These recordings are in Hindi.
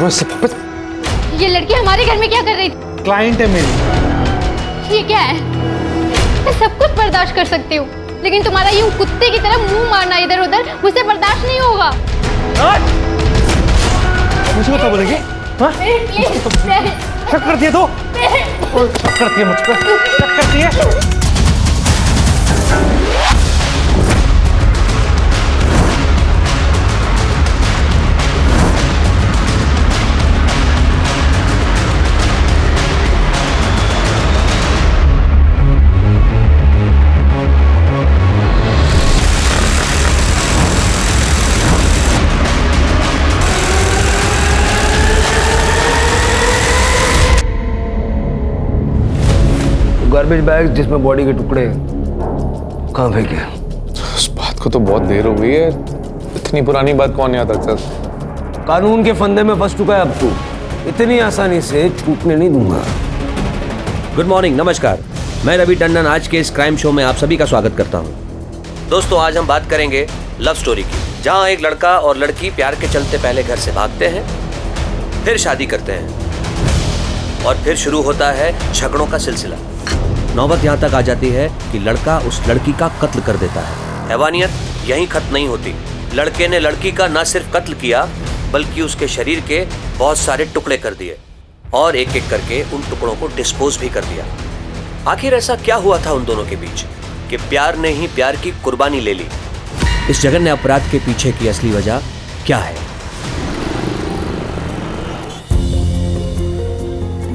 करो इससे वापस। ये लड़की हमारे घर में क्या कर रही थी? क्लाइंट है मेरी। ये क्या है? मैं सब कुछ बर्दाश्त कर सकती हूँ, लेकिन तुम्हारा यूं कुत्ते की तरह मुंह मारना इधर उधर मुझसे बर्दाश्त नहीं होगा। मुझे बता बोलेगी? शक करती है तो? शक करती है मुझ पर? शक करती है? गार्बेज बैग जिसमें बॉडी के टुकड़े कहाँ फेंके? उस बात को तो बहुत देर हो गई है, इतनी पुरानी बात कौन याद रखता? कानून के फंदे में फंस चुका है अब तू, इतनी आसानी से छूटने नहीं दूंगा। गुड मॉर्निंग, नमस्कार, मैं रवि टंडन आज के इस क्राइम शो में आप सभी का स्वागत करता हूँ। दोस्तों, आज हम बात करेंगे लव स्टोरी की, जहाँ एक लड़का और लड़की प्यार के चलते पहले घर से भागते हैं, फिर शादी करते हैं और फिर शुरू होता है झगड़ों का सिलसिला। नौबत यहाँ तक आ जाती है कि लड़का उस लड़की का कत्ल कर देता है। हैवानियत यहीं खत्म नहीं होती, लड़के ने लड़की का न सिर्फ कत्ल किया बल्कि उसके शरीर के बहुत सारे टुकड़े कर दिए और एक एक करके उन टुकड़ों को डिस्पोज भी कर दिया। आखिर ऐसा क्या हुआ था उन दोनों के बीच कि प्यार ने ही प्यार की कुर्बानी ले ली? इस जघन्य अपराध के पीछे की असली वजह क्या है?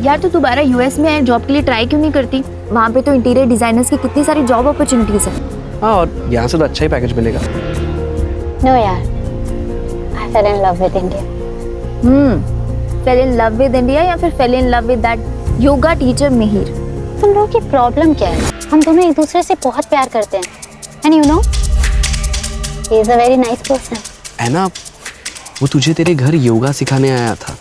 यार तू दोबारा यूएस में जॉब के लिए ट्राई क्यों नहीं करती? वहाँ पे तो इंटीरियर डिजाइनर्स की कितनी सारी जॉब अपॉर्चुनिटीज हैं। हाँ, और यहाँ से तो अच्छा ही पैकेज मिलेगा। नो यार, I fell in love with India. Fail in love with India या फिर fail in love with that yoga teacher Mihir? तुम लोगों की प्रॉब्लम क्या है? हम दोनों एक दूसरे से बहुत प्यार करते हैं, and you know he is a very nice person. है ना, वो तुझे तेरे घर योगा सिखाने आया था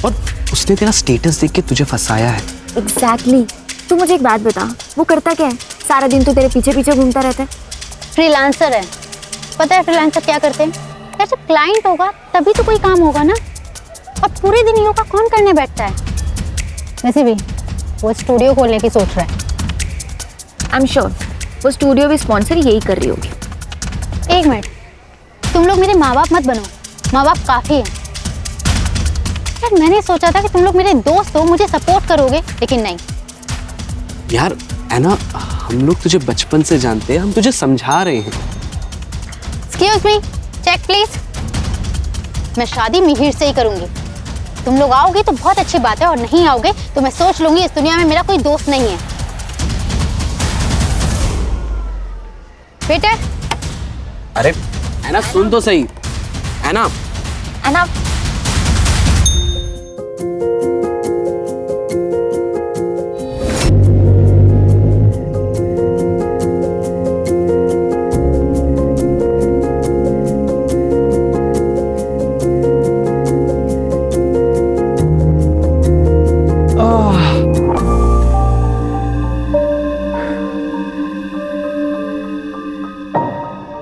और उसने तेरा स्टेटस देख के तुझे फंसाया है। एग्जैक्टली। तू मुझे एक बात बता, वो करता क्या है? सारा दिन तो तेरे पीछे पीछे घूमता रहता है। फ्रीलांसर है। पता है फ्रीलांसर क्या करते हैं? यार जब क्लाइंट होगा तभी तो कोई काम होगा ना, और पूरे दिन योगा कौन करने बैठता है? वैसे भी वो स्टूडियो खोलने की सोच रहा है। आई एम श्योर वो स्टूडियो भी स्पॉन्सर यही कर रही होगी। एक मिनट, तुम लोग मेरे माँ बाप मत बनो, माँ बाप काफी है। यार मैंने सोचा था कि तुम लोग मेरे दोस्त हो, मुझे सपोर्ट करोगे, लेकिन नहीं। यार है ना, हम लोग तुझे बचपन से जानते हैं, हम तुझे समझा रहे हैं। Excuse me, check please. मैं शादी मिहिर से ही करूंगी। तुम लोग आओगे तो बहुत अच्छी बात है, और नहीं आओगे तो मैं सोच लूंगी इस दुनिया में मेरा कोई दोस्त नहीं है। वेटर। अरे है ना, सुन तो सही। है ना,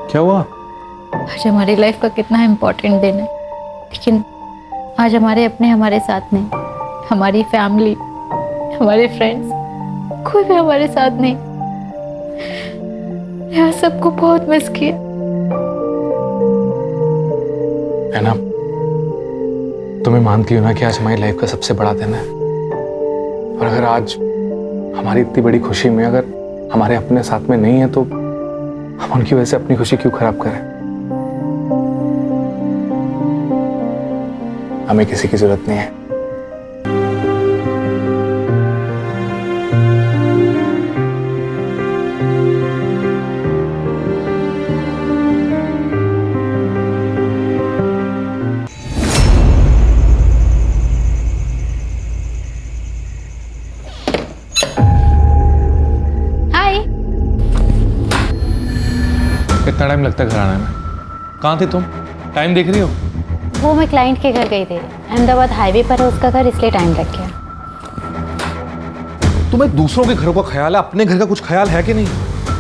क्या हुआ? आज हमारी लाइफ का कितना इम्पोर्टेंट दिन है, लेकिन आज हमारे अपने हमारे साथ नहीं, हमारी फैमिली, हमारे फ्रेंड्स, कोई भी हमारे साथ नहीं। यार सबको बहुत मिस किया। है ना, तुम्हें मानती हो ना कि आज हमारी लाइफ का सबसे बड़ा दिन है, और अगर आज हमारी इतनी बड़ी खुशी में अगर हमारे अपने साथ में नहीं है तो हम उनकी वजह से अपनी खुशी क्यों खराब करें? हमें किसी की जरूरत नहीं है। कितना टाइम लगता है घर आने में? कहाँ थी तुम? टाइम देख रही हो? वो मैं क्लाइंट के घर गई थी, अहमदाबाद हाईवे पर है उसका घर, इसलिए टाइम लग गया। तुम्हें दूसरों के घरों का ख्याल है, अपने घर का कुछ ख्याल है कि नहीं?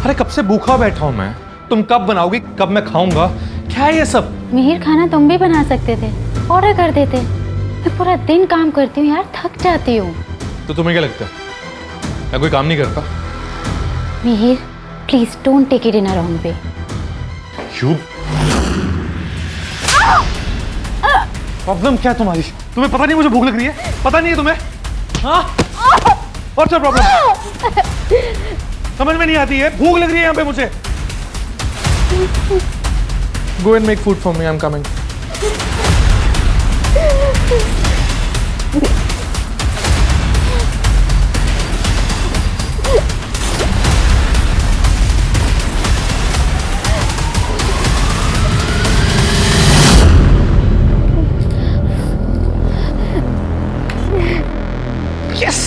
अरे कब से भूखा बैठा हूं मैं, तुम कब बनाओगी, कब मैं खाऊंगा? क्या है ये सब? मिहिर, खाना तुम भी बना सकते थे, ऑर्डर कर देते। मैं पूरा दिन काम करती हूँ यार, थक जाती हूँ। तो तुम्हें क्या लगता है मैं कोई काम नहीं करता? Mihir please don't take it in a wrong way. You problem क्या है तुम्हारी? तुम्हें पता नहीं मुझे भूख लग रही है? पता नहीं है तुम्हें? हाँ? What's your problem? समझ में नहीं आती है, भूख लग रही है यहाँ पे मुझे। Go and make food for me, I'm coming. Yes!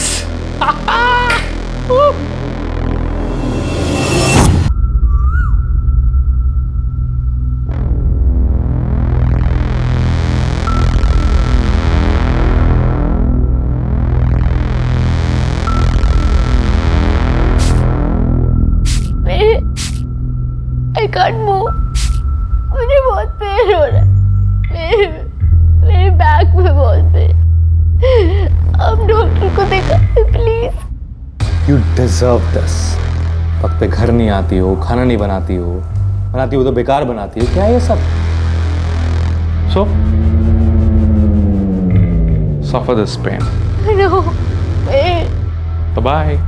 I can't move. मुझे बहुत पेन हो रहा है, मेरे बैक में बहुत पेन। आप डॉक्टर को दिखा प्लीज। You deserve this. वक्त पे घर नहीं आती हो, खाना नहीं बनाती हो तो बेकार बनाती हो। क्या है ये सब? So suffer this pain. No pain. तो बाय।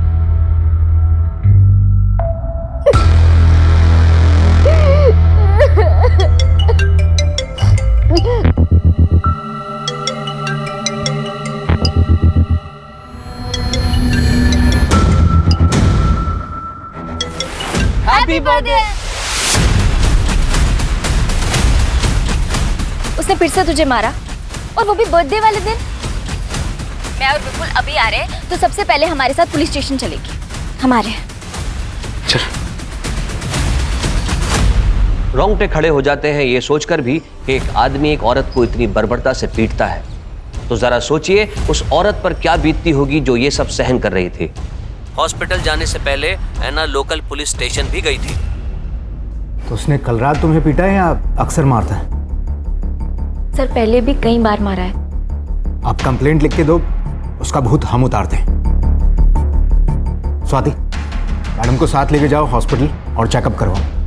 Happy birthday. उसने फिर से तुझे मारा, और वो भी बर्थडे वाले दिन। मैं और बिल्कुल अभी आ रहे हैं, तो सबसे पहले हमारे साथ पुलिस स्टेशन चलेगी। हमारे चल। रोंगटे खड़े हो जाते हैं ये सोचकर भी कि एक आदमी एक औरत को इतनी बर्बरता से पीटता है। तो जरा सोचिए उस औरत पर क्या बीतती होगी जो ये सब सहन कर रही थी। हॉस्पिटल जाने से पहले ऐना लोकल पुलिस स्टेशन भी गई थी। तो उसने कल रात तुम्हें पीटा है या अक्सर मारता है? सर पहले भी कई बार मारा है। आप कंप्लेंट लिख के दो, उसका भूत हम उतारते हैं। स्वाति, मैडम को साथ लेके जाओ हॉस्पिटल और चेकअप करवाओ।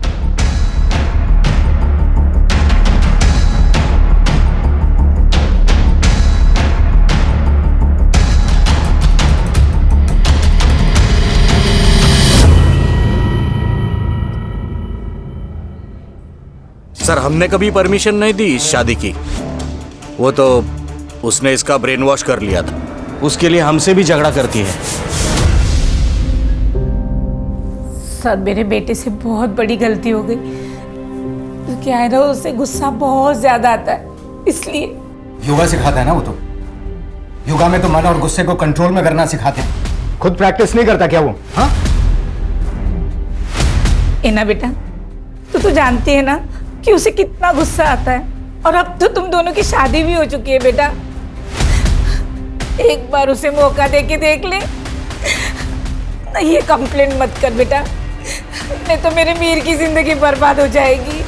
सर हमने कभी परमिशन नहीं दी इस शादी की। वो तो उसने इसका ब्रेन वॉश कर लिया था, उसके लिए हमसे भी झगड़ा करती है। सर मेरे बेटे से बहुत बड़ी गलती हो गई। तो क्या है ना, उसे गुस्सा बहुत ज्यादा आता है, इसलिए। योगा सिखाता है ना वो तो। योगा में तो मन और गुस्से को कंट्रोल में करना सिखाते हैं। खुद प्रैक्टिस नहीं करता क्या वो? हाँ? एना बेटा, तो जानती है ना कि उसे कितना गुस्सा आता है, और अब तो तुम दोनों की शादी भी हो चुकी है बेटा। एक बार उसे मौका दे के देख ले। नहीं, ये कंप्लेंट मत कर बेटा, नहीं तो मेरे मीर की जिंदगी बर्बाद हो जाएगी।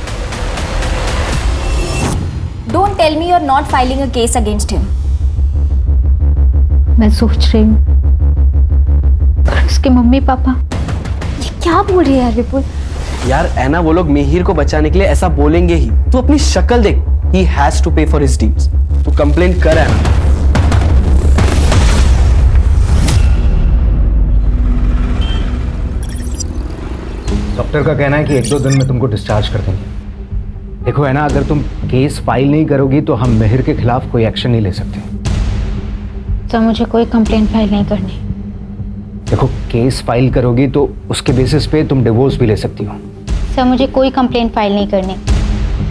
Don't tell me you are not filing a case against him. मैं सोच रही हूँ उसके मम्मी पापा। ये क्या बोल रही है यार विपुल? यार ऐना, वो लोग मिहिर को बचाने के लिए ऐसा बोलेंगे ही। तू अपनी शक्ल देख। He has to pay for his deeds. तू कंप्लेंट कर ऐना। डॉक्टर का कहना है कि 1-2 दिन में तुमको डिस्चार्ज कर देंगे। देखो है ना, अगर तुम केस फाइल नहीं करोगी तो हम मिहिर के खिलाफ कोई एक्शन नहीं ले सकते। तो मुझे कोई कंप्लेंट फाइल नहीं करनी। देखो, केस फाइल करोगी तो उसके बेसिस पे तुम डिवोर्स भी ले सकती हो। सर मुझे कोई कंप्लेंट फाइल नहीं करनी,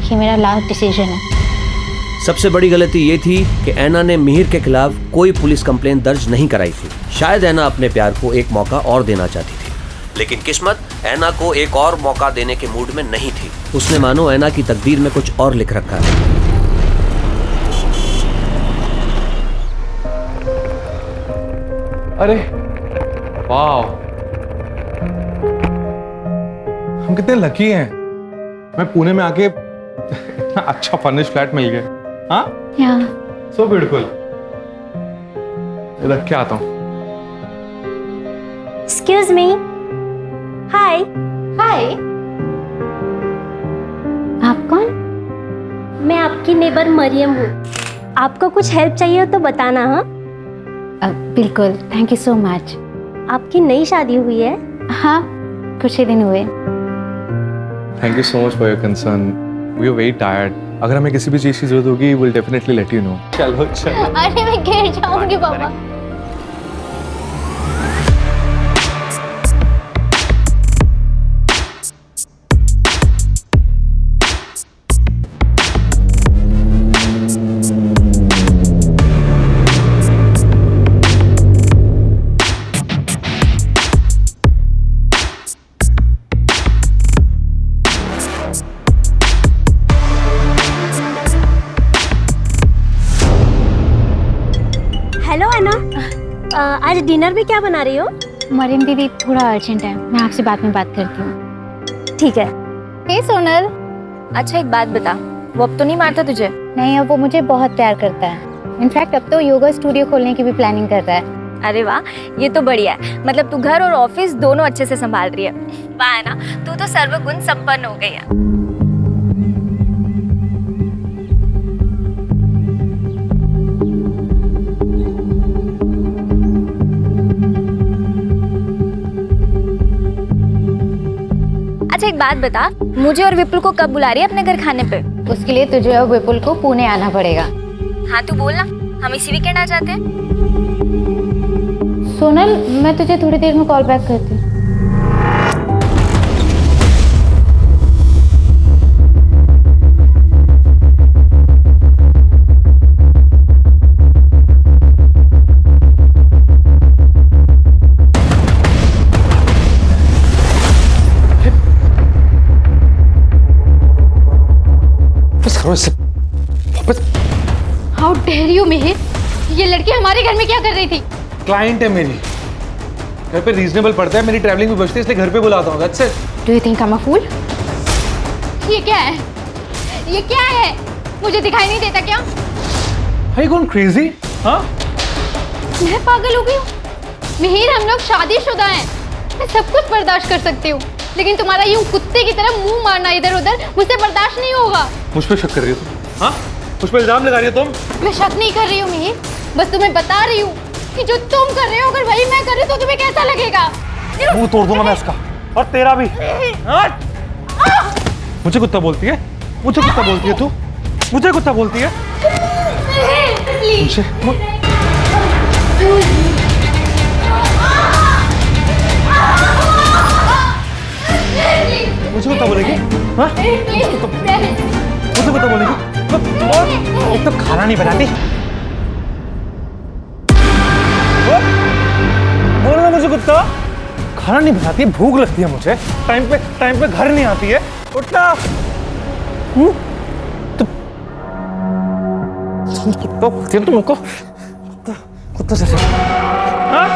ये मेरा लास्ट डिसीजन है। सबसे बड़ी गलती ये थी कि ऐना ने मिहिर के खिलाफ कोई पुलिस कंप्लेंट दर्ज नहीं कराई थी। शायद ऐना अपने प्यार को एक मौका और देना चाहती थी, लेकिन किस्मत ऐना को एक और मौका देने के मूड में नहीं थी। उसने मानो ऐना की तकदीर में कुछ और लिख रखा है। अरे वाह, हम कितने लकी हैं। मैं पुणे में आके इतना अच्छा फर्निश्ड फ्लैट मिल गया। हाँ, Yeah. So beautiful. इधर क्या आता हूँ। Excuse me. हाय। हाय, आप कौन? मैं आपकी नेबर मरियम हूँ। आपको कुछ हेल्प चाहिए हो तो बताना। हाँ बिल्कुल, थैंक यू सो मच। आपकी नई शादी हुई है? हाँ, कुछ ही दिन हुए। Thank you so much for your concern. We are very tired. अगर हमें किसी भी चीज़ की जरूरत होगी will definitely let you know. चलो चलो। अरे मैं गिर जाऊंगी पापा। हेलो एना, आज डिनर में क्या बना रही हो? मरियम दीदी, थोड़ा अर्जेंट है, मैं आपसे बाद में बात करती हूँ। ठीक है। हे सोनल। अच्छा एक बात बता, वो अब तो नहीं मारता तुझे? नहीं, अब वो मुझे बहुत प्यार करता है। इनफैक्ट अब तो योगा स्टूडियो खोलने की भी प्लानिंग कर रहा है। अरे वाह, ये तो बढ़िया है। मतलब तू घर और ऑफिस दोनों अच्छे से संभाल रही है। वाह है ना, तू तो सर्वगुण संपन्न हो गई है। अच्छा एक बात बता, मुझे और विपुल को कब बुला रही है अपने घर खाने पे? उसके लिए तुझे और विपुल को पुणे आना पड़ेगा। हाँ तू बोल ना, हम इसी वीकेंड आ जाते हैं। सोनल, मैं तुझे थोड़ी देर में कॉल बैक करती हूँ। हाउ डेयर यू मिहिर, ये लड़की हमारे घर में क्या कर रही थी? क्लाइंट है मेरी, घर पे रीजनेबल पड़ता है, मेरी ट्रैवलिंग भी बचती है, इसलिए घर पे बुलाता हूँ। That's it. Do you think I am a fool? ये क्या है? ये क्या है? मुझे दिखाई नहीं देता क्या? Are you going crazy? हाँ? मैं पागल हो गई हूँ? मिहिर, हम लोग शादीशुदा हैं, मैं सब कुछ बर्दाश्त कर सकती हूँ, लेकिन तुम्हारा यूं कुत्ते की तरह मुंह मारना इधर उधर मुझसे बर्दाश्त नहीं होगा। मुझ पे शक कर रही हो तुम? हाँ? मुझ पे इल्जाम लगा रही हो तुम? मैं शक नहीं कर रही हूँ मिहिर, बस तुम्हें बता रही हूँ कि जो तुम कर रहे हो अगर वही मैं कर रही तो तुम्हें कैसा लगेगा? मुंह तोड़ दूंगा मैं इसका, और तेरा भी। मुझे कुत्ता बोलती है? मुझे कुत्ता बोलती है तू? मुझे कुत्ता बोलती है? मुझे कुत्ता बोलेगी? हाँ? मुझे कुत्ता बोलेगी? एक तो खाना नहीं बनाती। बोल रहा मुझे कुत्ता खाना नहीं बनाती, भूख लगती है मुझे, टाइम पे घर नहीं आती है। उठना। कुत्ता बोलती है तुमको? कुत्ता जैसे। हाँ?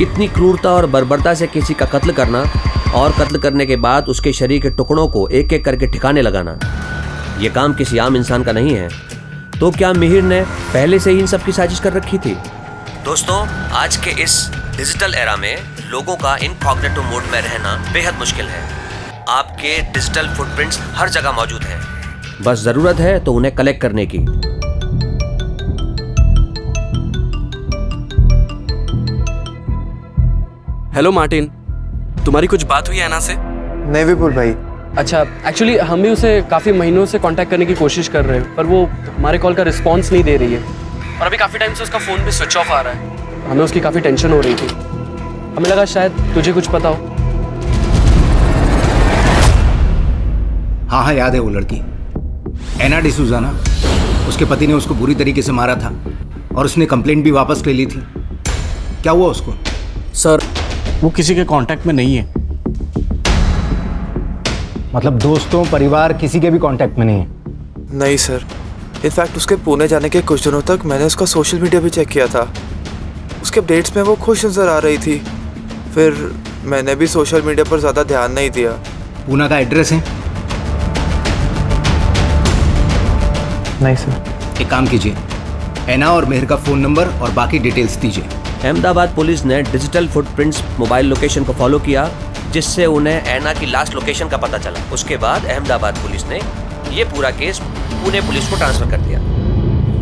इतनी क्रूरता और बर्बरता से किसी का कत्ल करना और कत्ल करने के बाद उसके शरीर के टुकड़ों को एक एक करके ठिकाने लगाना, यह काम किसी आम इंसान का नहीं है। तो क्या मिहिर ने पहले से ही इन सब की साजिश कर रखी थी? दोस्तों, आज के इस डिजिटल एरा में लोगों का इनकॉग्निटो मोड में रहना बेहद मुश्किल है। आपके डिजिटल फुटप्रिंट्स हर जगह मौजूद हैं, बस जरूरत है तो उन्हें कलेक्ट करने की। हेलो मार्टिन, तुम्हारी कुछ बात हुई है ऐना से? नहीं विपुल भाई। अच्छा, एक्चुअली हम भी उसे काफ़ी महीनों से कांटेक्ट करने की कोशिश कर रहे हैं, पर वो हमारे कॉल का रिस्पांस नहीं दे रही है और अभी काफ़ी टाइम से उसका फ़ोन भी स्विच ऑफ आ रहा है। हमें उसकी काफ़ी टेंशन हो रही थी। हमें लगा शायद तुझे कुछ पता हो। हाँ, याद है वो लड़की एना डिसूजा ना, उसके पति ने उसको बुरी तरीके से मारा था और उसने कंप्लेंट भी वापस ले ली थी। क्या हुआ उसको? सर, वो किसी के कांटेक्ट में नहीं है। मतलब दोस्तों, परिवार, किसी के भी कांटेक्ट में नहीं है? नहीं सर, इनफैक्ट उसके पुणे जाने के कुछ दिनों तक मैंने उसका सोशल मीडिया भी चेक किया था। उसके अपडेट्स में वो खुश नज़र आ रही थी। फिर मैंने भी सोशल मीडिया पर ज़्यादा ध्यान नहीं दिया। पूना का एड्रेस है? नहीं सर। एक काम कीजिए, एना और मेहर का फ़ोन नंबर और बाकी डिटेल्स दीजिए। अहमदाबाद पुलिस ने डिजिटल फुटप्रिंट्स मोबाइल लोकेशन को फॉलो किया, जिससे उन्हें ऐना की लास्ट लोकेशन का पता चला। उसके बाद अहमदाबाद पुलिस ने ये पूरा केस पुणे पुलिस को ट्रांसफर कर दिया।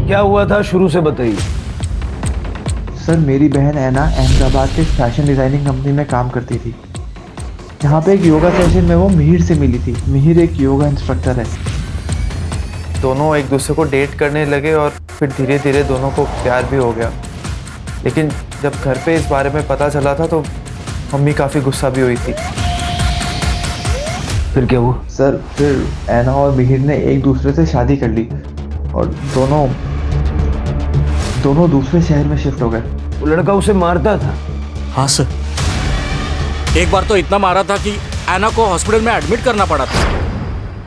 क्या हुआ था शुरू से बताइए। सर, मेरी बहन ऐना अहमदाबाद के फैशन डिज़ाइनिंग कंपनी में काम करती थी। यहाँ पे एक योगा सेशन में वो मिहिर से मिली थी। मिहिर एक योगा इंस्ट्रक्टर है। दोनों एक दूसरे को डेट करने लगे और फिर धीरे धीरे दोनों को प्यार भी हो गया। लेकिन जब घर पे इस बारे में पता चला था तो मम्मी काफ़ी गुस्सा भी हुई थी। फिर क्या हुआ? सर, फिर ऐना और मिहिर ने एक दूसरे से शादी कर ली और दोनों दूसरे शहर में शिफ्ट हो गए। वो लड़का उसे मारता था? हाँ सर, एक बार तो इतना मारा था कि ऐना को हॉस्पिटल में एडमिट करना पड़ा था।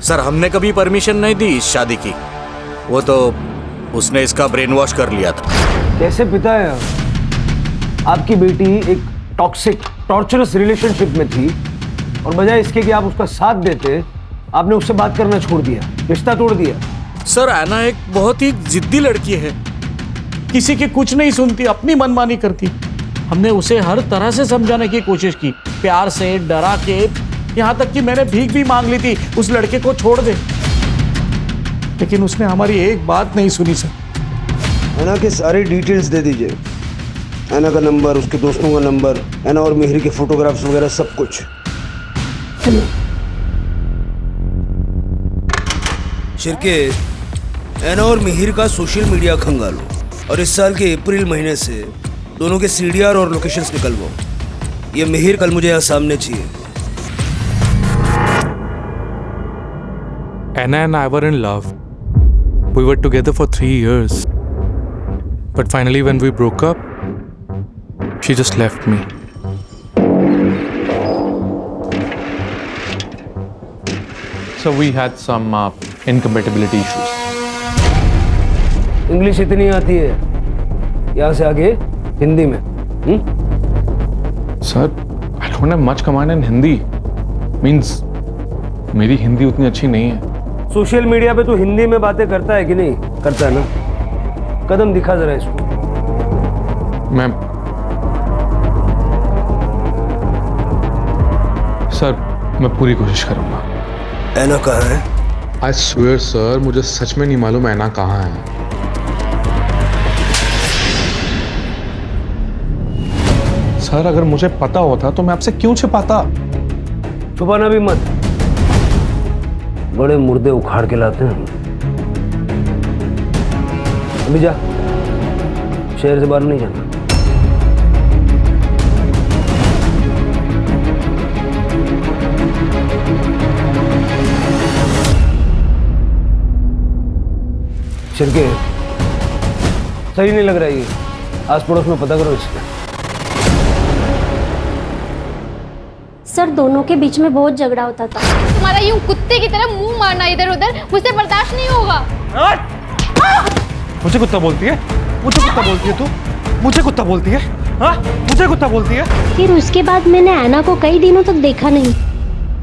सर, हमने कभी परमिशन नहीं दी इस शादी की। वो तो उसने इसका ब्रेन वॉश कर लिया था। कैसे पिता है आपकी बेटी एक टॉक्सिक टॉर्चरस रिलेशनशिप में थी और बजाय इसके कि आप उसका साथ देते, आपने उससे बात करना छोड़ दिया, रिश्ता तोड़ दिया। सर, ऐना एक बहुत ही जिद्दी लड़की है, किसी की कुछ नहीं सुनती, अपनी मनमानी करती। हमने उसे हर तरह से समझाने की कोशिश की, प्यार से, डरा के, यहाँ तक कि मैंने भीख भी मांग ली थी उस लड़के को छोड़ दे, लेकिन उसने हमारी एक बात नहीं सुनी। सर, ऐना के सारे डिटेल्स दे दीजिए, ऐना का नंबर, उसके दोस्तों का नंबर, ऐना और मिहिर के फोटोग्राफ्स वगैरह सब कुछ। शिरके, ऐना और मिहिर का सोशल मीडिया खंगालो और इस साल के अप्रैल महीने से दोनों के सीडीआर और लोकेशंस निकलवाओ। ये मिहिर कल मुझे यहाँ सामने चाहिए। Anna and I were in love. We were together for 3 years. But finally when we broke up, she just left me. So we had some incompatibility issues. English इतनी आती है, यहाँ से आगे हिंदी में। Sir, I don't have much command in Hindi. Means मेरी हिंदी उतनी अच्छी नहीं है। सोशल मीडिया पे तो हिंदी में बातें करता है कि नहीं? करता है ना? कदम दिखा जरा इसको। मैं सर, मैं पूरी कोशिश करूंगा। ऐना कहाँ है? I swear सर, मुझे सच में नहीं मालूम ऐना कहाँ है। सर, अगर मुझे पता होता तो मैं आपसे क्यों छिपाता? छुपाना भी मत, बड़े मुर्दे उखाड़ के लाते हैं। अभी जा, शहर से बाहर नहीं जाना। शिरके, सही नहीं लग रहा है ये। आस पड़ोस में पता करो इसका। सर, दोनों के बीच में बहुत झगड़ा होता था। तुम्हारा यूं कुत्ते की तरह मुंह मारना इधर उधर मुझसे बर्दाश्त नहीं होगा। मुझे कुत्ता बोलती है? मुझे कुत्ता बोलती है तू? मुझे कुत्ता बोलती है? हाँ, मुझे कुत्ता बोलती है? फिर उसके बाद मैंने ऐना को कई दिनों तक देखा नहीं,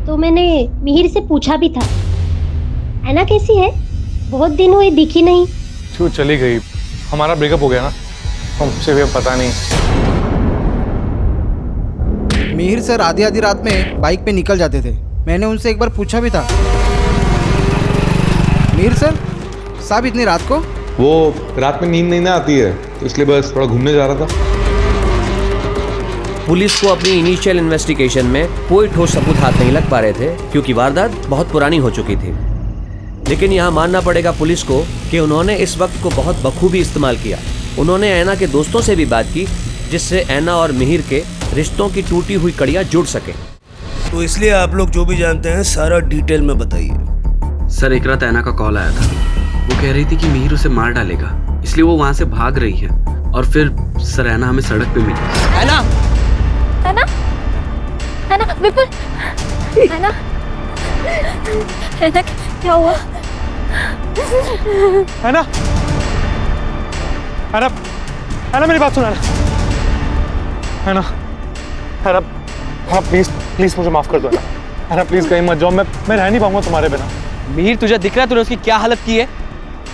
तो मैंने मिहिर से पूछा भी था, ऐना कैसी है? बहुत दिन हुए दिखी नहीं। क्यों चली गई? हमारा ब्रेकअप हो गया ना, तो मुझे भी अब पता नहीं। मिहिर सर आधी आधी रात में बाइक पे निकल जाते थे। मैंने उनसे एक बार पूछा भी था, मिहिर सर साहब इतनी रात को? वो रात में नींद नहीं ना आती है, तो इसलिए बस थोड़ा घूमने जा रहा था। पुलिस को अपनी इनिशियल इन्वेस्टिगेशन में कोई ठोस सबूत हाथ नहीं लग पा रहे थे, क्योंकि वारदात बहुत पुरानी हो चुकी थी। लेकिन यहाँ मानना पड़ेगा पुलिस को कि उन्होंने इस वक्त को बहुत बखूबी इस्तेमाल किया। उन्होंने ऐना के दोस्तों से भी बात की, जिससे ऐना और मिहिर के रिश्तों की टूटी हुई कड़ियाँ जुड़ सके। तो इसलिए आप लोग जो भी जानते हैं सारा डिटेल में बताइए। सर एक रात ऐना का कॉल आया था। वो कह रही थी कि मिहिर उसे मार डालेगा, इसलिए वो वहाँ से भाग रही है। और फिर सर ऐना हमें सड़क पे मिली। ऐना, ऐना, ऐना, विपुल, ऐना, ऐना क्या हुआ? ऐना, ऐना, ऐना मेरी बात सुन ऐना, ऐना, ऐना, प्लीज प्लीज मुझे माफ कर दो ऐना, प्लीज कहीं मत जाओ, मैं रह नहीं पाऊंगा तुम्हारे बिना। मिहिर तुझे दिख रहा है तूने उसकी क्या हालत की है?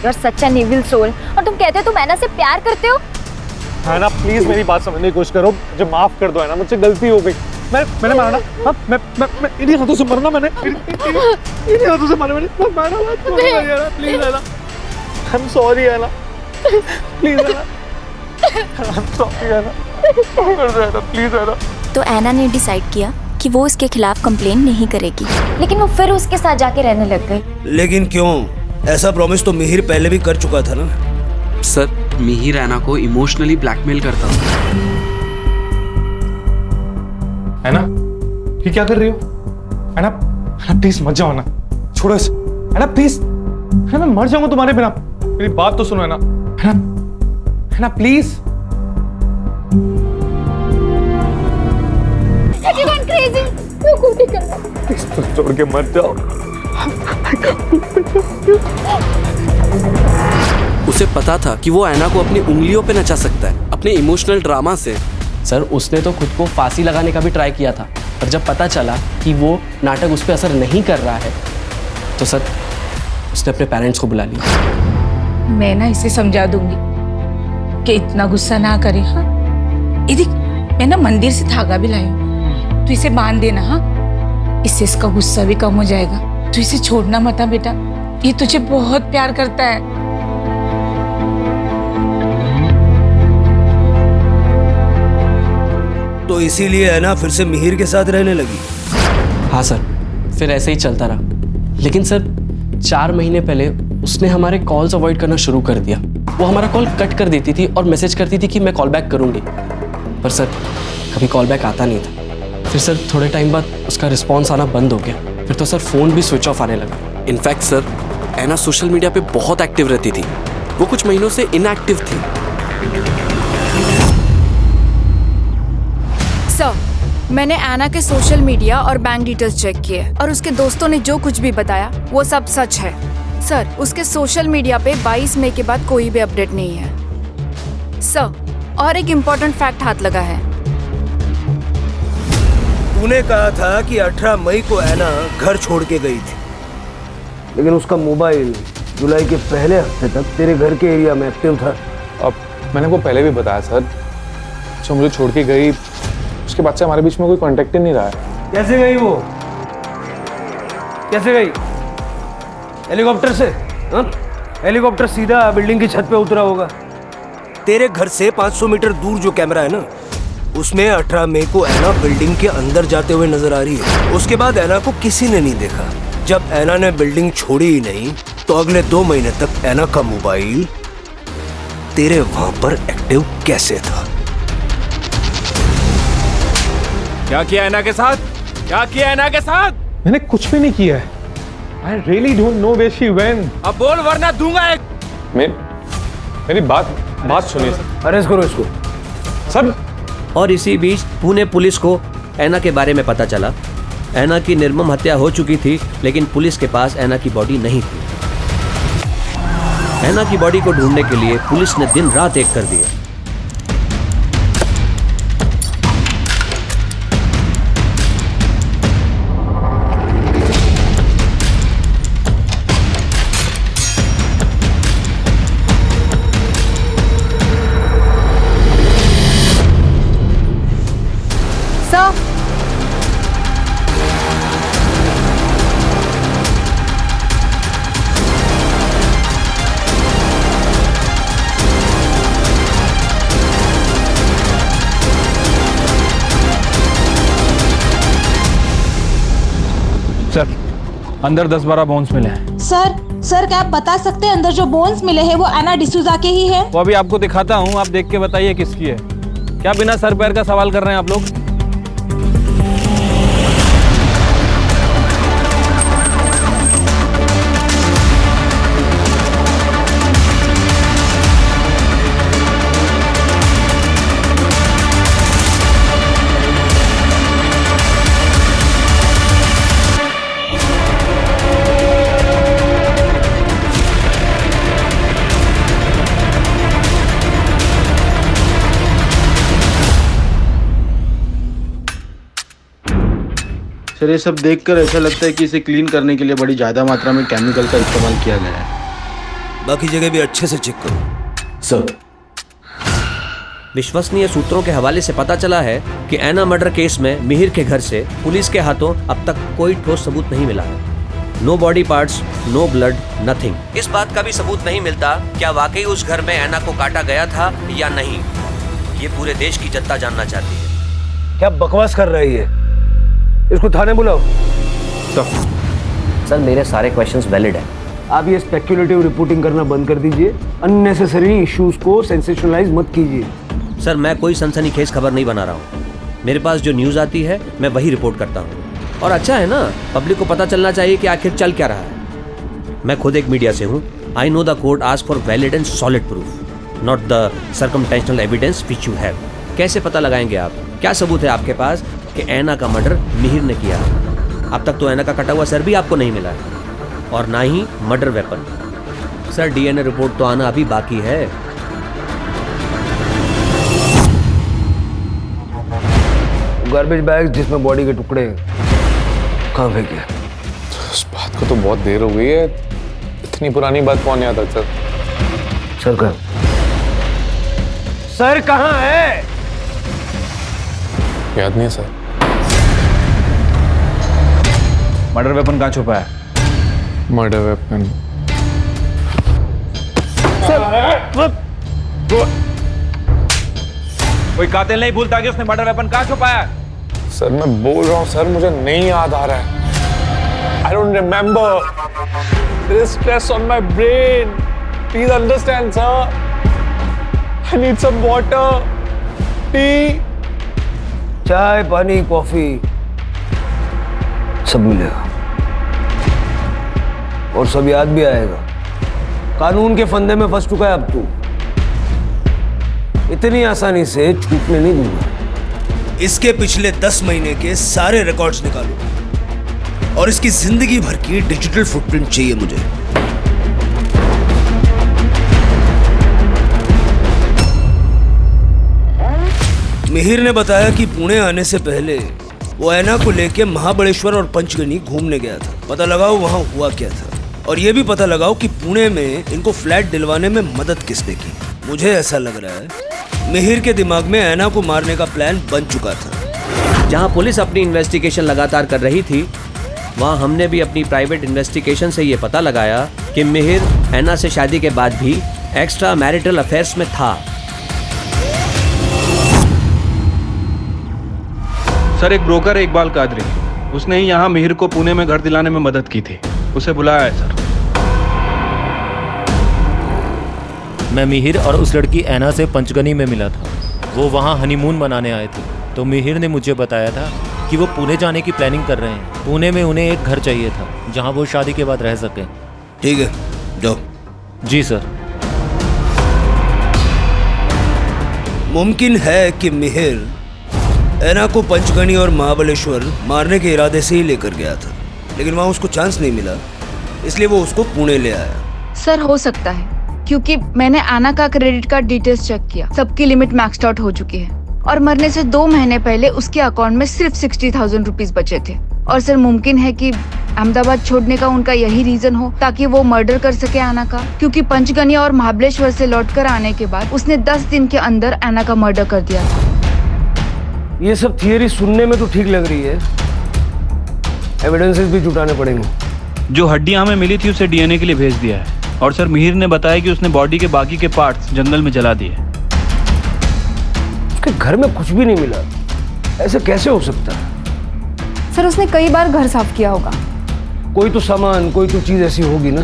You're such an evil soul। और तुम कहते हो तुम ऐना से प्यार करते हो? ऐना प्लीज मेरी बात समझने की कोशिश करो, मुझे माफ कर दो ऐना, मुझसे गलती हो गई। मैंने मारा ना, हाँ, मैं इन्हीं हाथों से मरना, मैंने इन्हीं हाथों से मारा, मैंने please Aina, I am sorry Aina, please Aina, I am sorry Aina, कर दो ऐना, प्लीज ऐना। तो ऐना ने डिसाइड किया कि वो इसके खिलाफ कंप्लेन नहीं करेगी, लेकिन वो फिर उसके साथ जाके रहने लग गई। लेकिन क्यों? ऐसा प्रॉमिस तो मिहिर पहले भी कर चुका था ना। सर मिहिर ऐना को इमोशनली ब्लैकमेल करता था। ऐना, ये क्या कर रही हो? ऐना, ऐना प्लीज मत जाओ ना, छोड़ो इसे। ऐना प्लीज, ऐना मैं मर जाऊंगा तुम्हारे बिना, मेरी बात तो सुनो ऐना, ऐना, ऐना प्लीज। प्लीज छोड़ के मत जाओ। उसे पता था कि वो ऐना को अपनी उंगलियों पे नचा सकता है, अपने इमोशनल ड्रामा से। सर उसने तो खुद को फांसी लगाने का भी ट्राई किया था, पर जब पता चला कि वो नाटक उस पर असर नहीं कर रहा है, तो सर उसने अपने पेरेंट्स को बुला लिया। मैं ना इसे समझा दूंगी कि इतना गुस्सा ना करे। हाँ देख, मैं ना मंदिर से धागा भी लाई हूँ, तू इसे बांध देना। हाँ, इससे इसका गुस्सा भी कम हो जाएगा। तू इसे छोड़ना मत बेटा, ये तुझे बहुत प्यार करता है। तो इसीलिए ऐना फिर से मिहिर के साथ रहने लगी? हाँ सर, फिर ऐसे ही चलता रहा। लेकिन सर 4 महीने पहले उसने हमारे कॉल्स अवॉइड करना शुरू कर दिया। वो हमारा कॉल कट कर देती थी और मैसेज करती थी कि मैं कॉल बैक करूंगी, पर सर कभी कॉल बैक आता नहीं था। फिर सर थोड़े टाइम बाद उसका रिस्पॉन्स आना बंद हो गया। फिर तो सर फ़ोन भी स्विच ऑफ आने लगा। इनफैक्ट सर ऐना सोशल मीडिया पे बहुत एक्टिव रहती थी, वो कुछ महीनों से इनएक्टिव थी। सर मैंने ऐना के सोशल मीडिया और बैंक डिटेल्स चेक किए और उसके दोस्तों ने जो कुछ भी बताया वो सब सच है। सर उसके सोशल मीडिया पे 22 मई के बाद कोई भी अपडेट नहीं है। सर और एक इम्पोर्टेंट फैक्ट हाथ लगा है। तूने कहा था कि 18 मई को ऐना घर छोड़ के गई थी, लेकिन उसका मोबाइल जुलाई के पहले हफ्ते तक तेरे घर के एरिया में एक्टिव था। अब मैंने वो पहले भी बताया सर, जो मुझे छोड़ के गई उसके बाद से हमारे बीच में कोई कांटेक्ट ही नहीं रहा है। कैसे गई वो? कैसे गई? हेलीकॉप्टर से? हाँ? हेलीकॉप्टर सीधा बिल्डिंग की छत पे उतरा होगा। तेरे घर से 500 मीटर दूर जो कैमरा है ना, उसमें 18 मई को ऐना बिल्डिंग के अंदर जाते हुए नजर आ रही है। उसके बाद ऐना को किसी ने नहीं देखा। जब ऐना ने बिल्डिंग छोड़ी ही नहीं, तो अगले 2 महीने तक ऐना का मोबाइल तेरे वहां पर एक्टिव कैसे था? क्या किया ऐना के साथ? क्या किया ऐना के साथ? मैंने कुछ भी नहीं किया है। I really don't know where she went। अब बोल वरना दूंगा एक। मेरी बात सुनिए सर। अरेस्ट करो इसको सर। और इसी बीच पुणे पुलिस को ऐना के बारे में पता चला। ऐना की निर्मम हत्या हो चुकी थी, लेकिन पुलिस के पास ऐना की बॉडी नहीं थी। ऐना की बॉडी को ढूंढने के लिए पुलिस ने दिन रात एक कर दिए। अंदर 10-12 बोन्स मिले हैं। सर क्या आप बता सकते हैं अंदर जो बोन्स मिले हैं वो एना डिसूजा के ही है? वो अभी आपको दिखाता हूँ, आप देख के बताइए किसकी है। क्या बिना सर पैर का सवाल कर रहे हैं आप लोग? सर ये सब देखकर ऐसा लगता है कि इसे क्लीन करने के लिए बड़ी ज़्यादा मात्रा में केमिकल का इस्तेमाल किया गया है। बाकी जगह भी अच्छे से चेक करो। सर, विश्वसनीय सूत्रों के हवाले से पता चला है कि ऐना मर्डर केस में मिहिर के घर से पुलिस के हाथों अब तक कोई ठोस सबूत नहीं मिला है। No body parts, no blood, nothing. इस बात का भी सबूत नहीं मिलता क्या वाकई उस घर में ऐना को काटा गया था या नहीं। ये पूरे देश की जनता जानना चाहती है। क्या बकवास कर रही है? इसको थाने बुलाओ। सर मेरे सारे क्वेश्चंस वैलिड हैं। आप ये स्पेक्युलेटिव रिपोर्टिंग करना बंद कर दीजिए। अननेसेसरी इश्यूज को सेंसेशनलाइज मत कीजिए। सर मैं कोई सनसनीखेज खबर नहीं बना रहा हूँ। मेरे पास जो न्यूज़ आती है मैं वही रिपोर्ट करता हूँ। और अच्छा है ना, पब्लिक को पता चलना चाहिए कि आखिर चल क्या रहा है। मैं खुद एक मीडिया से हूँ। I know the court ask for valid and solid proof, not the circumstantial evidence which you have. कैसे पता लगाएंगे आप? क्या सबूत है आपके पास कि ऐना का मर्डर मिहिर ने किया? अब तक तो ऐना का कटा हुआ सर भी आपको नहीं मिला है, और ना ही murder weapon. Sir DNA report तो आना अभी बाकी है। गार्बेज बैग जिसमें बॉडी के टुकड़े कहाँ फेंके? उस बात को तो बहुत देर हो गई है। इतनी पुरानी बात कौन याद रखता? सर कहाँ है? याद नहीं है सर। मर्डर वेपन कहाँ छुपा है? मर्डर वेपन कोई कातिल नहीं भूलता कि उसने मर्डर वेपन कहाँ छुपाया है। सर मैं बोल रहा हूँ सर, मुझे नहीं याद आ रहा है। I don't remember. There is stress on my brain. Please understand, sir. I need some water, tea. चाय, पानी, कॉफी सब मिलेगा और सब याद भी आएगा। कानून के फंदे में फंस चुका है अब तू। इतनी आसानी से छूटने नहीं दूंगा। इसके पिछले 10 महीने के सारे रिकॉर्ड्स निकालो और इसकी जिंदगी भर की डिजिटल फुटप्रिंट चाहिए मुझे। मिहिर ने बताया कि पुणे आने से पहले वो ऐना को लेके महाबलेश्वर और पंचगनी घूमने गया था। पता लगाओ वहां हुआ क्या था, और ये भी पता लगाओ कि पुणे में इनको फ्लैट दिलवाने में मदद किसने की। मुझे ऐसा लग रहा है मिहिर के दिमाग में ऐना को मारने का प्लान बन चुका था। जहां पुलिस अपनी इन्वेस्टिगेशन लगातार कर रही थी, वहां हमने भी अपनी प्राइवेट इन्वेस्टिगेशन से ये पता लगाया कि मिहिर ऐना से शादी के बाद भी एक्स्ट्रा मैरिटल अफेयर्स में था। सर एक ब्रोकर है इकबाल कादरी, उसने ही यहाँ मिहिर को पुणे में घर दिलाने में मदद की थी। उसे बुलाया है सर। मैं मिहिर और उस लड़की ऐना से पंचगनी में मिला था। वो वहाँ हनीमून मनाने आए थे, तो मिहिर ने मुझे बताया था कि वो पुणे जाने की प्लानिंग कर रहे हैं। पुणे में उन्हें एक घर चाहिए था जहाँ वो शादी के बाद रह सकें। ठीक है, जाओ। जी सर। मुमकिन है कि मिहिर ऐना को पंचगनी और महाबलेश्वर मारने के इरादे से ही लेकर गया था, लेकिन वहां उसको चांस नहीं मिला, इसलिए वो उसको पुणे ले आया। सर हो सकता है, क्योंकि मैंने ऐना का क्रेडिट कार्ड डिटेल्स चेक किया, सबकी लिमिट मैक्स्ड आउट हो चुकी है और मरने से 2 महीने पहले उसके अकाउंट में सिर्फ 60,000 रुपीज बचे थे। और सर मुमकिन है कि अहमदाबाद छोड़ने का उनका यही रीजन हो ताकि वो मर्डर कर सके ऐना का, क्योंकि पंचगनी और महाबलेश्वर से लौटकर आने के बाद उसने 10 दिन के अंदर ऐना का मर्डर कर दिया था। ये सब थियरी सुनने में तो ठीक लग रही है, एविडेंसेस भी जुटाने पड़ेंगे। जो हड्डियां हमें मिली थी उसे डीएनए के लिए भेज दिया है, और सर मिहिर ने बताया कि उसने बॉडी के बाकी के पार्ट्स जंगल में जला दिए। उसके घर में कुछ भी नहीं मिला, ऐसे कैसे हो सकता है? सर उसने कई बार घर साफ किया होगा। कोई तो सामान, कोई तो चीज ऐसी होगी ना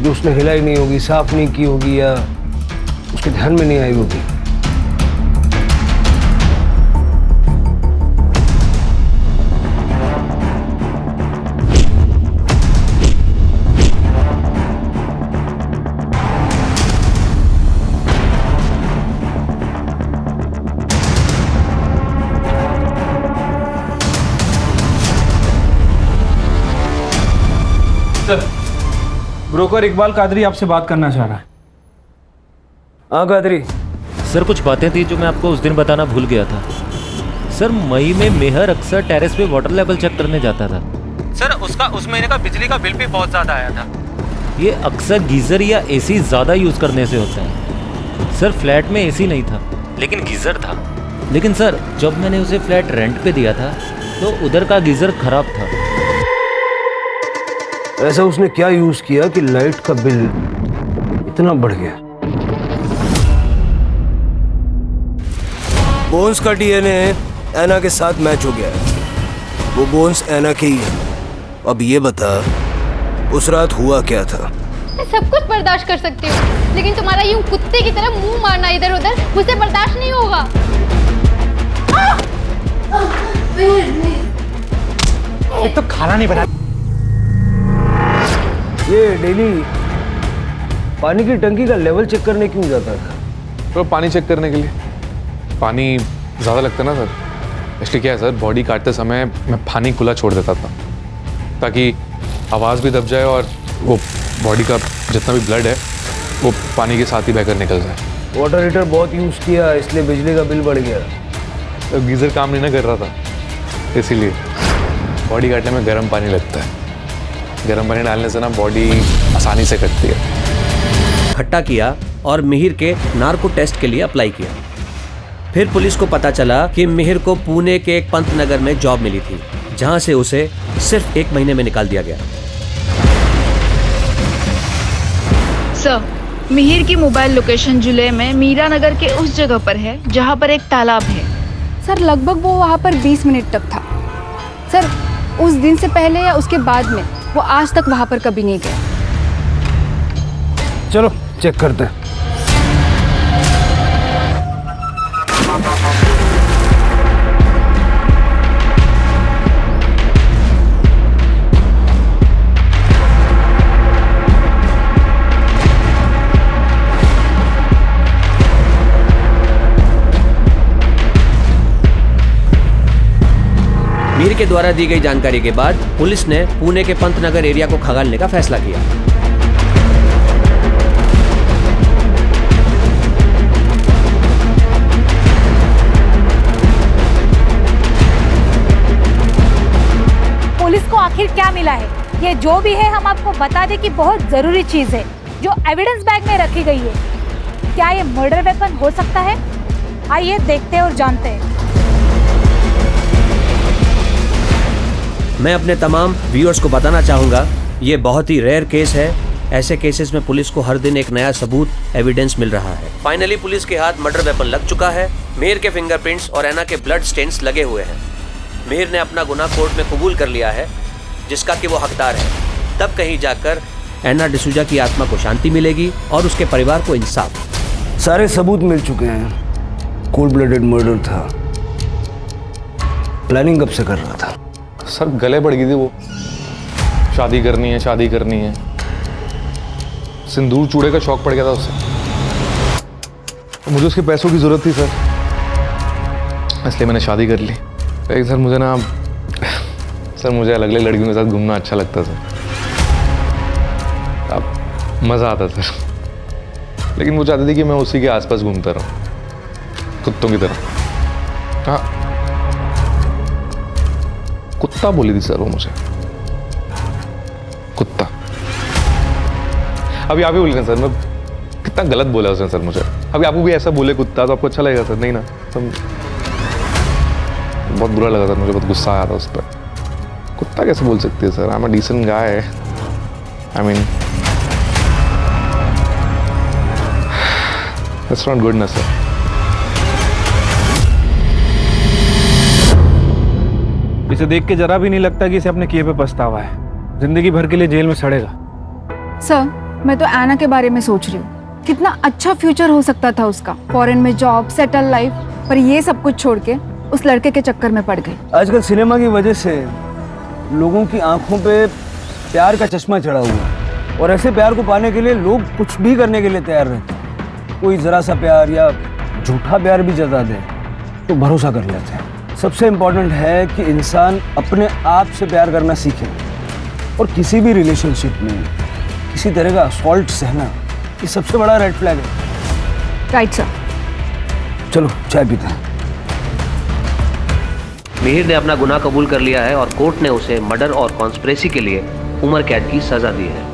जो उसने हिलाई नहीं होगी, साफ नहीं की होगी, या उसके ध्यान में नहीं आई होगी। ब्रोकर इकबाल कादरी आपसे बात करना चाह रहा है। हाँ कादरी। सर कुछ बातें थी जो मैं आपको उस दिन बताना भूल गया था। सर मई में मेहर अक्सर टेरेस पे वाटर लेवल चेक करने जाता था। सर उसका उस महीने का बिजली का बिल भी बहुत ज़्यादा आया था। ये अक्सर गीज़र या एसी ज़्यादा यूज़ करने से होता है। सर फ्लैट में एसी नहीं था लेकिन गीज़र था। लेकिन सर जब मैंने उसे फ्लैट रेंट पे दिया था तो उधर का गीज़र खराब था। ऐसा उसने क्या यूज किया कि लाइट का बिल इतना बढ़ गया? बोन्स का डीएनए ऐना के साथ मैच हो गया है। वो बोन्स ऐना के ही है। अब ये बता उस रात हुआ क्या था? मैं सब कुछ बर्दाश्त कर सकती हूँ लेकिन तुम्हारा यूं कुत्ते की तरह मुंह मारना इधर उधर मुझसे बर्दाश्त नहीं होगा। एक तो खाना नहीं बना। ये डेली पानी की टंकी का लेवल चेक करने क्यों जाता था? तो पानी चेक करने के लिए। पानी ज़्यादा लगता है ना सर, इसलिए क्या है सर, बॉडी काटते समय मैं पानी खुला छोड़ देता था ताकि आवाज़ भी दब जाए और वो बॉडी का जितना भी ब्लड है वो पानी के साथ ही बहकर निकल जाए। वाटर हीटर बहुत यूज़ किया इसलिए बिजली का बिल बढ़ गया। तो गीज़र काम नहीं ना कर रहा था, इसीलिए बॉडी काटने में गर्म पानी लगता है। गर्म पानी डालने से ना बॉडी आसानी से कटती है। इकट्ठा किया और मिहिर के नार्को टेस्ट के लिए अप्लाई किया। फिर पुलिस को पता चला कि मिहिर को पुणे के एक पंत नगर में जॉब मिली थी जहां से उसे सिर्फ 1 महीने में निकाल दिया गया। सर, मिहिर की मोबाइल लोकेशन जुलै में मीरा नगर के उस जगह पर है जहां पर एक तालाब है। सर लगभग वो वहां पर 20 मिनट तक था। सर उस दिन से पहले या उसके बाद में वो आज तक वहां पर कभी नहीं गया। चलो चेक करते हैं। मीर के द्वारा दी गई जानकारी के बाद पुलिस ने पुणे के पंतनगर एरिया को खंगालने का फैसला किया। पुलिस को आखिर क्या मिला है? ये जो भी है हम आपको बता दें कि बहुत जरूरी चीज है जो एविडेंस बैग में रखी गई है। क्या ये मर्डर वेपन हो सकता है? आइए देखते हैं और जानते हैं। मैं अपने तमाम व्यूअर्स को बताना चाहूँगा ये बहुत ही रेयर केस है। ऐसे केसेस में पुलिस को हर दिन एक नया सबूत, एविडेंस मिल रहा है। फाइनली पुलिस के हाथ मर्डर वेपन लग चुका है। मिहिर के फिंगरप्रिंट्स और ऐना के ब्लड स्टेन्स लगे हुए हैं। मिहिर ने अपना गुनाह कोर्ट में कबूल कर लिया है जिसका कि वो हकदार है। तब कहीं जाकर ऐना डिसूजा की आत्मा को शांति मिलेगी और उसके परिवार को इंसाफ। सारे सबूत मिल चुके हैं। कोल्ड ब्लडेड मर्डर था। प्लानिंग कब से कर रहा था? सर गले पड़ गई थी वो, शादी करनी है शादी करनी है। सिंदूर चूड़े का शौक पड़ गया था उससे। तो मुझे उसके पैसों की जरूरत थी सर, इसलिए मैंने शादी कर ली। लेकिन सर मुझे ना सर मुझे अलग अलग लड़कियों के साथ घूमना अच्छा लगता था। अब मज़ा आता सर, लेकिन वो चाहती थी कि मैं उसी के आसपास घूमता रहूं कुत्तों की तरह। हाँ कुत्ता बोली थी सर वो मुझे, कुत्ता। अभी आप ही बोल रहे हैं सर, मैं कितना गलत बोला उसने सर मुझे। अभी आपको भी ऐसा बोले कुत्ता तो आपको अच्छा लगेगा सर? नहीं ना। तो बहुत बुरा लगा सर, मुझे बहुत गुस्सा आया था उस पर। कुत्ता कैसे बोल सकती है sir? I am a decent guy. I mean it's not good ना सर। इसे देख के जरा भी नहीं लगता कि इसे अपने किए पे पछतावा है। जिंदगी भर के लिए जेल में सड़ेगा। सर, मैं तो एना के बारे में सोच रही हूँ। कितना अच्छा फ्यूचर हो सकता था उसका, फॉरेन में जॉब, सेटल लाइफ, पर ये सब कुछ छोड़ के उस लड़के के चक्कर में पड़ गई। आजकल सिनेमा की वजह से लोगों की आंखों पे प्यार का चश्मा चढ़ा हुआ है और ऐसे प्यार को पाने के लिए लोग कुछ भी करने के लिए तैयार रहते हैं। कोई जरा सा प्यार या झूठा प्यार भी जता दे तो भरोसा कर लेते हैं। सबसे इम्पोर्टेंट है कि इंसान अपने आप से प्यार करना सीखे और किसी भी रिलेशनशिप में किसी तरह का असॉल्ट सहना ये सबसे बड़ा रेड फ्लैग है। Right sir. चलो चाय पीते हैं। मिहिर ने अपना गुनाह कबूल कर लिया है और कोर्ट ने उसे मर्डर और कॉन्स्पिरेसी के लिए उम्र कैद की सजा दी है।